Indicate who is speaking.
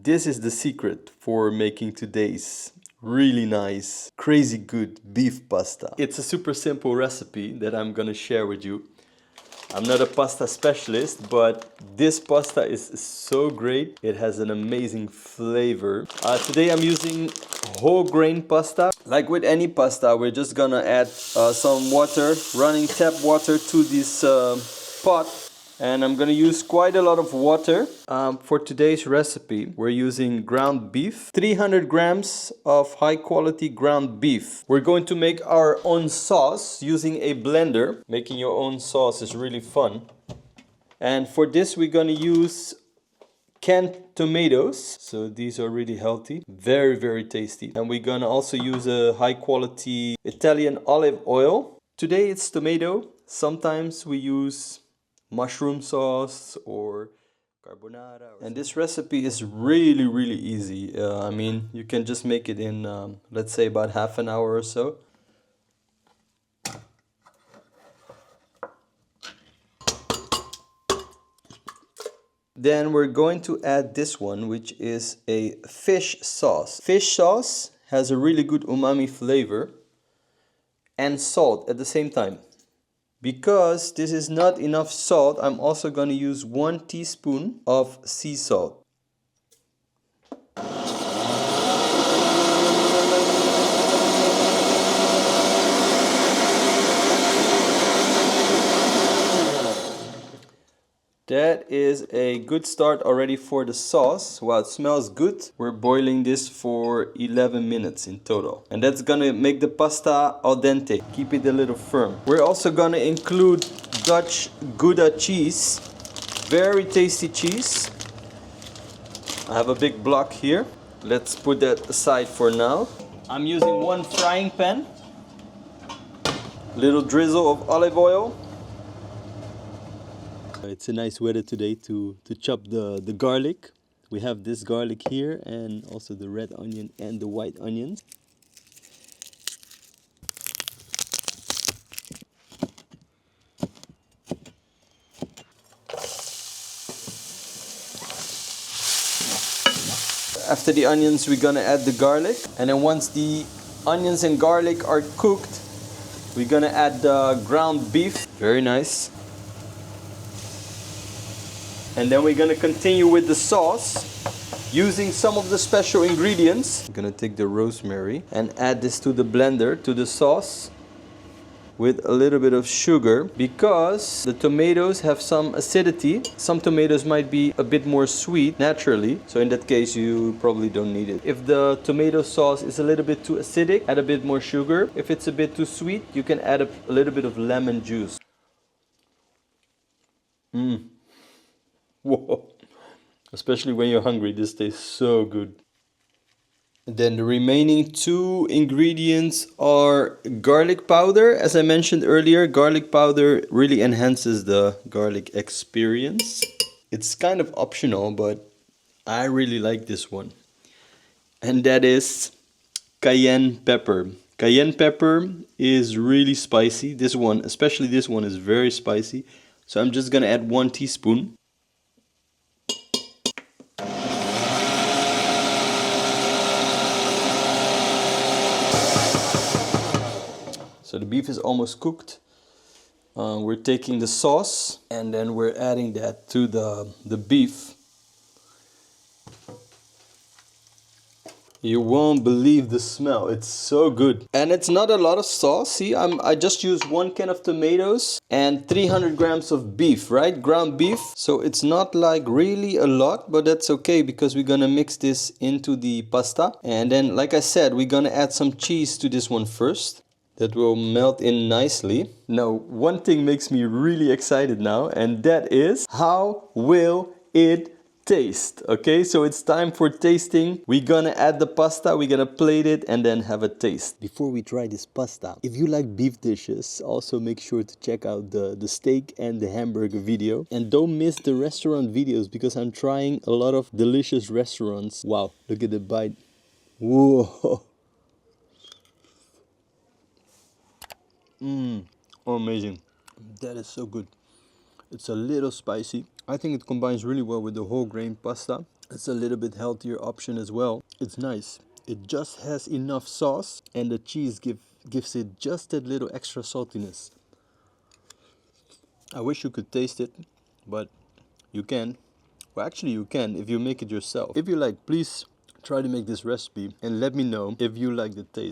Speaker 1: This is the secret for making today's really nice, crazy good beef pasta. It's a super simple recipe that I'm gonna share with you. I'm not a pasta specialist, but this pasta is so great. It has an amazing flavor. Today I'm using whole grain pasta. Like with any pasta, we're just gonna add some water, running tap water to this pot. And I'm gonna use quite a lot of water. For today's recipe, we're using ground beef, 300 grams of high quality ground beef. We're going to make our own sauce using a blender. Making your own sauce is really fun. And for this, we're gonna use canned tomatoes. So these are really healthy, very, very tasty. And we're gonna also use a high quality Italian olive oil. Today it's tomato. Sometimes we use mushroom sauce or carbonara. And this recipe is really, really easy. I mean, you can just make it in, let's say, about half an hour or so. Then we're going to add this one, which is a fish sauce. Fish sauce has a really good umami flavor and salt at the same time. Because this is not enough salt, I'm also going to use 1 teaspoon of sea salt. That is a good start already for the sauce. Wow, it smells good. We're boiling this for 11 minutes in total. And that's gonna make the pasta al dente. Keep it a little firm. We're also gonna include Dutch Gouda cheese. Very tasty cheese. I have a big block here. Let's put that aside for now. I'm using 1 frying pan. Little drizzle of olive oil. It's a nice weather today to chop the garlic. We have this garlic here and also the red onion and the white onions. After the onions, we're gonna add the garlic. And then once the onions and garlic are cooked, we're gonna add the ground beef. Very nice. And then we're gonna continue with the sauce using some of the special ingredients. I'm gonna take the rosemary and add this to the blender, to the sauce, with a little bit of sugar, because the tomatoes have some acidity. Some tomatoes might be a bit more sweet naturally, so in that case you probably don't need it. If the tomato sauce is a little bit too acidic, add a bit more sugar. If it's a bit too sweet, you can add a little bit of lemon juice. Whoa. Especially when you're hungry, this tastes so good. And then the remaining 2 ingredients are garlic powder. As I mentioned earlier, garlic powder really enhances the garlic experience. It's kind of optional, but I really like this one. And that is cayenne pepper. Cayenne pepper is really spicy. This one, especially this one, is very spicy. So I'm just gonna add 1 teaspoon. So the beef is almost cooked. We're taking the sauce and then we're adding that to the beef. You won't believe the smell. It's so good. And it's not a lot of sauce. See, I just used 1 can of tomatoes and 300 grams of beef, right? Ground beef. So it's not like really a lot, but that's okay because we're gonna mix this into the pasta. And then, like I said, we're gonna add some cheese to this one first. That will melt in nicely. Now, one thing makes me really excited now, and that is, how will it taste? Okay, so it's time for tasting. We're gonna add the pasta, we're gonna plate it, and then have a taste. Before we try this pasta, if you like beef dishes, also make sure to check out the steak and the hamburger video. And don't miss the restaurant videos, because I'm trying a lot of delicious restaurants. Wow, look at the bite. Whoa. Oh, amazing. That is so good. It's a little spicy. I think it combines really well with the whole grain pasta. It's a little bit healthier option as well. It's nice. It just has enough sauce, and the cheese gives it just that little extra saltiness. I wish you could taste it, but you can. Well, actually you can if you make it yourself. If you like, please try to make this recipe and let me know if you like the taste.